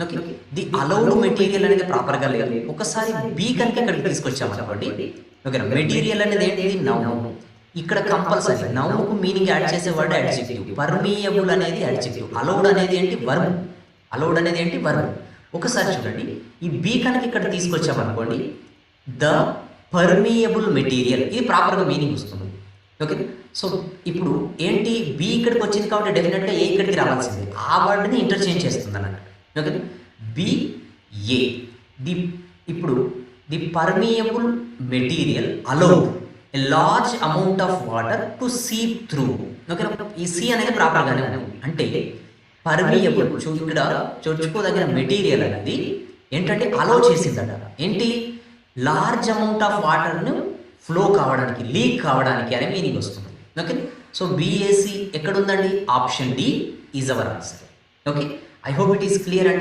Okay. The allowed material అనేది ప్రాపర్గా లేదు. ఒకసారి బి కనుక ఇక్కడికి తీసుకొచ్చామనుకోండి, ఓకేనా. మెటీరియల్ అనేది ఏంటిది? నౌన్. ఇక్కడ కంపల్సరీ నౌన్కు మీనింగ్ యాడ్ చేసే వర్డ్ అడ్జెక్టివ్. పర్మియబుల్ అనేది అడ్జెక్టివ్. అలౌడ్ అనేది ఏంటి? వర్బ్. అలౌడ్ అనేది ఏంటి? వర్బ్. ఒకసారి చూడండి, ఈ బి కనుక ఇక్కడ తీసుకొచ్చామనుకోండి, ద పర్మియబుల్ మెటీరియల్, ఇది ప్రాపర్గా మీనింగ్ వస్తుంది. ఓకే. సో ఇప్పుడు ఏంటి, బి ఇక్కడికి వచ్చింది కాబట్టి డెఫినెట్గా ఏ ఇక్కడికి రావాల్సింది. ఆ వర్డ్ని ఇంటర్చేంజ్ చేస్తుంది అన్నట్టు. ఓకే. B A. ఇప్పుడు the permeable material allowed a large amount of water to seep through. Okay. ఈ సి అనేది ప్రాపర్గానే ఉంది. అంటే పర్మియబుల్ ఇక్కడ చొచ్చుకోదగిన మెటీరియల్ అనేది ఏంటంటే అలౌ చేసిందట. ఏంటి? లార్జ్ అమౌంట్ ఆఫ్ వాటర్ను ఫ్లో కావడానికి, లీక్ కావడానికి అనే మీనింగ్ వస్తుంది. ఓకే. సో బిఏసి ఎక్కడ ఉందండి? Option D is our answer. Okay. I hope it is clear అండి.